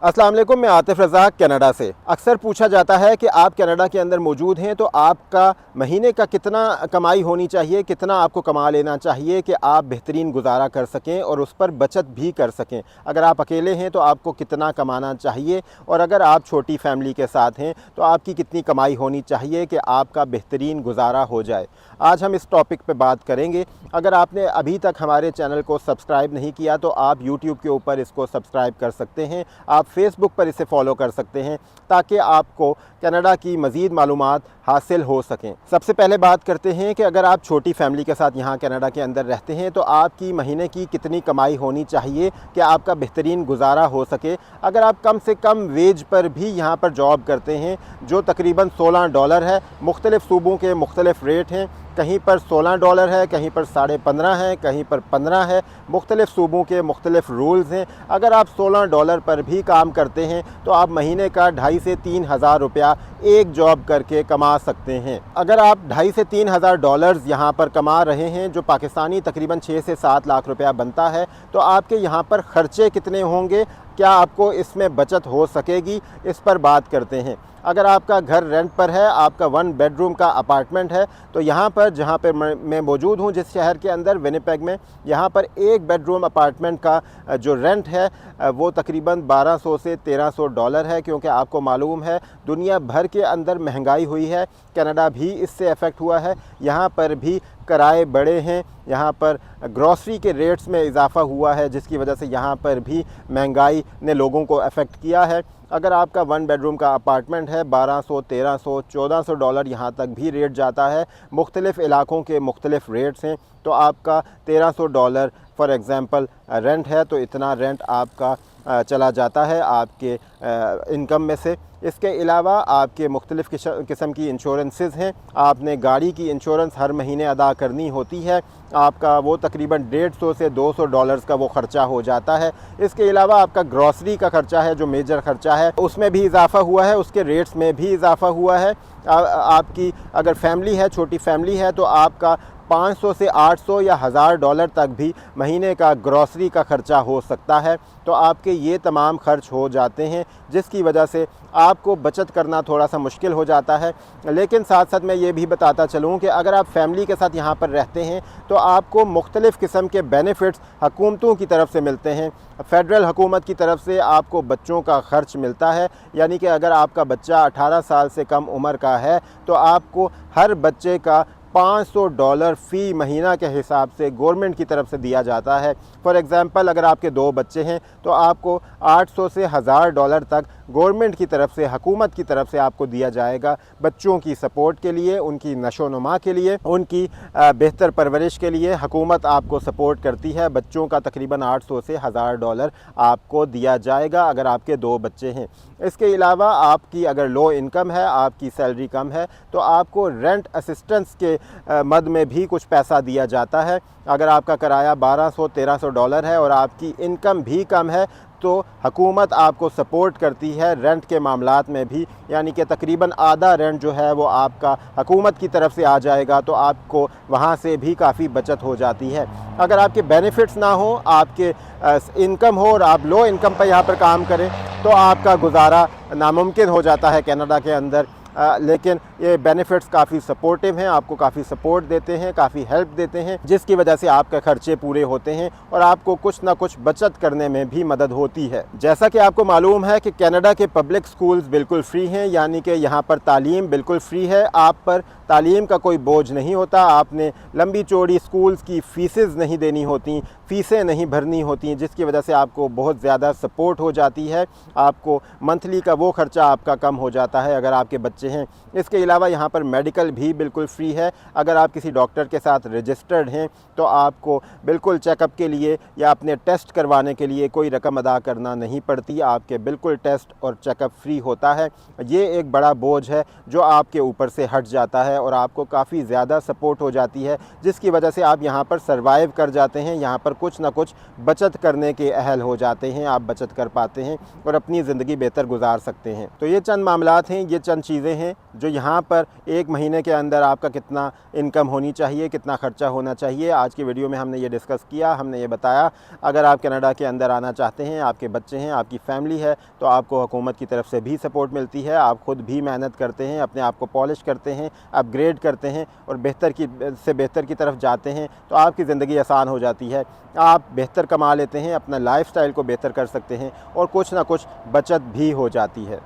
अस्सलाम वालेकुम, मैं आतिफ रज़ाक कनाडा से। अक्सर पूछा जाता है कि आप कनाडा के अंदर मौजूद हैं तो आपका महीने का कितना कमाई होनी चाहिए, कितना आपको कमा लेना चाहिए कि आप बेहतरीन गुजारा कर सकें और उस पर बचत भी कर सकें। अगर आप अकेले हैं तो आपको कितना कमाना चाहिए, और अगर आप छोटी फैमिली के साथ हैं तो आपकी कितनी कमाई होनी चाहिए कि आपका बेहतरीन गुजारा हो जाए। आज हम इस टॉपिक पे बात करेंगे। अगर आपने अभी तक हमारे चैनल को सब्सक्राइब नहीं किया तो आप यूट्यूब के ऊपर इसको सब्सक्राइब कर सकते हैं, आप फेसबुक पर इसे फॉलो कर सकते हैं ताकि आपको कनाडा की मज़ीद मालूमात हासिल हो सकें। सबसे पहले बात करते हैं कि अगर आप छोटी फैमिली के साथ यहाँ कनाडा के अंदर रहते हैं तो आपकी महीने की कितनी कमाई होनी चाहिए कि आपका बेहतरीन गुजारा हो सके। अगर आप कम से कम वेज पर भी यहाँ पर जॉब करते हैं जो तकरीबन $16 है, मुख्तलिफ़ सूबों के मुख्तलिफ़ रेट हैं, कहीं पर $16 है, कहीं पर 15.5 है, कहीं पर 15 है, मुख्तलिफ़ सूबों के मुख्तलिफ़ रूल्स हैं। अगर आप $16 पर भी काम करते हैं तो आप महीने का 2,500 से 3,000 रुपया एक जॉब करके कमा सकते हैं। अगर आप 2,500 से 3,000 डॉलर्स यहाँ पर कमा रहे हैं जो पाकिस्तानी तकरीबन 6 से 7 लाख रुपया बनता है, तो आपके यहाँ पर ख़र्चे कितने होंगे, क्या आपको इसमें बचत हो सकेगी, इस पर बात करते हैं। अगर आपका घर रेंट पर है, आपका 1 बेडरूम का अपार्टमेंट है, तो यहाँ पर जहाँ पे मैं मौजूद हूँ जिस शहर के अंदर विनिपेग में, यहाँ पर 1 बेडरूम अपार्टमेंट का जो रेंट है वो तकरीबन $1,200 से $1,300 है। क्योंकि आपको मालूम है दुनिया भर के अंदर महंगाई हुई है, कनाडा भी इससे अफेक्ट हुआ है। यहाँ पर भी किराए बढ़े हैं, यहाँ पर ग्रॉसरी के रेट्स में इजाफ़ा हुआ है जिसकी वजह से यहाँ पर भी महंगाई ने लोगों को अफेक्ट किया है। अगर आपका 1 बेडरूम का अपार्टमेंट है, $1,200, $1,300, $1,400 यहाँ तक भी रेट जाता है। मुख्तलिफ़ इलाक़ों के मुख्तलिफ़ रेट्स हैं, तो आपका $1,300 फॉर एग्ज़ाम्पल रेंट है, तो इतना रेंट आपका चला जाता है आपके इनकम में से। इसके अलावा आपके मुख्तलिफ़ किस्म की इंश्योरेंसेस हैं। आपने गाड़ी की इंश्योरेंस हर महीने अदा करनी होती है, आपका वो तकरीबन $150 से $200 का वो ख़र्चा हो जाता है। इसके अलावा आपका ग्रॉसरी का ख़र्चा है जो मेजर ख़र्चा है, उसमें भी इजाफ़ा हुआ है, उसके रेट्स में भी इजाफ़ा हुआ है। आपकी अगर फैमिली है, छोटी फैमिली है, तो आपका $500 से $800 या $1,000 तक भी महीने का ग्रॉसरी का ख़र्चा हो सकता है। तो आपके ये तमाम ख़र्च हो जाते हैं जिसकी वजह से आपको बचत करना थोड़ा सा मुश्किल हो जाता है। लेकिन साथ साथ मैं ये भी बताता चलूँ कि अगर आप फैमिली के साथ यहाँ पर रहते हैं तो आपको मुख्तलिफ़ किस्म के बेनिफिट्स हुकूमतों की तरफ से मिलते हैं। फ़ेडरल हुकूमत की तरफ से आपको बच्चों का ख़र्च मिलता है, यानी कि अगर आपका बच्चा 18 साल से कम उम्र का है तो आपको हर बच्चे का $500 फ़ी महीना के हिसाब से गवर्नमेंट की तरफ से दिया जाता है। फॉर एग्ज़ाम्पल अगर आपके 2 बच्चे हैं तो आपको $800 से $1,000 तक गवर्नमेंट की तरफ से, हुकूमत की तरफ से आपको दिया जाएगा बच्चों की सपोर्ट के लिए, उनकी नशो-नुमा के लिए, उनकी बेहतर परवरिश के लिए हुकूमत आपको सपोर्ट करती है। बच्चों का तकरीबन $800 से $1,000 आपको दिया जाएगा अगर आपके 2 बच्चे हैं। इसके अलावा आपकी अगर लो इनकम है, आपकी सैलरी कम है, तो आपको रेंट असिस्टेंस के मद में भी कुछ पैसा दिया जाता है। अगर आपका किराया $1,200-$1,300 है और आपकी इनकम भी कम है तो हुकूमत आपको सपोर्ट करती है रेंट के मामलात में भी, यानी कि तकरीबन आधा रेंट जो है वो आपका हुकूमत की तरफ से आ जाएगा, तो आपको वहाँ से भी काफ़ी बचत हो जाती है। अगर आपके बेनिफिट्स ना हो, आपके इनकम हो और आप लो इनकम पर यहाँ पर काम करें तो आपका गुजारा नामुमकिन हो जाता है कनाडा के अंदर। लेकिन ये बेनिफिट्स काफ़ी सपोर्टिव हैं, आपको काफ़ी सपोर्ट देते हैं, काफ़ी हेल्प देते हैं, जिसकी वजह से आपके ख़र्चे पूरे होते हैं और आपको कुछ ना कुछ बचत करने में भी मदद होती है। जैसा कि आपको मालूम है कि कनाडा के पब्लिक स्कूल्स बिल्कुल फ्री हैं, यानी कि यहाँ पर तालीम बिल्कुल फ्री है, आप पर तालीम का कोई बोझ नहीं होता। आपने लंबी चौड़ी स्कूल्स की फ़ीसेस नहीं देनी होती, फ़ीसें नहीं भरनी होती, जिसकी वजह से आपको बहुत ज़्यादा सपोर्ट हो जाती है। आपको मंथली का वो ख़र्चा आपका कम हो जाता है अगर आपके बच्चे हैं। इसके अलावा यहाँ पर मेडिकल भी बिल्कुल फ्री है। अगर आप किसी डॉक्टर के साथ रजिस्टर्ड हैं तो आपको बिल्कुल चेकअप के लिए या अपने टेस्ट करवाने के लिए कोई रकम अदा करना नहीं पड़ती, आपके बिल्कुल टेस्ट और चेकअप फ्री होता है। ये एक बड़ा बोझ है जो आपके ऊपर से हट जाता है और आपको काफ़ी ज़्यादा सपोर्ट हो जाती है, जिसकी वजह से आप यहाँ पर सर्वाइव कर जाते हैं, यहाँ पर कुछ ना कुछ बचत करने के अहल हो जाते हैं, आप बचत कर पाते हैं और अपनी ज़िंदगी बेहतर गुजार सकते हैं। तो ये चंद मामलात हैं, ये चंद चीज़ें हैं जो यहाँ पर एक महीने के अंदर आपका कितना इनकम होनी चाहिए, कितना ख़र्चा होना चाहिए। आज की वीडियो में हमने ये डिस्कस किया, हमने ये बताया। अगर आप कनाडा के अंदर आना चाहते हैं, आपके बच्चे हैं, आपकी फ़ैमिली है, तो आपको हुकूमत की तरफ से भी सपोर्ट मिलती है। आप ख़ुद भी मेहनत करते हैं, अपने आप को पॉलिश करते हैं, अपग्रेड करते हैं और बेहतर की तरफ जाते हैं, तो आपकी ज़िंदगी आसान हो जाती है। आप बेहतर कमा लेते हैं, अपना लाइफ़स्टाइल को बेहतर कर सकते हैं और कुछ ना कुछ बचत भी हो जाती है।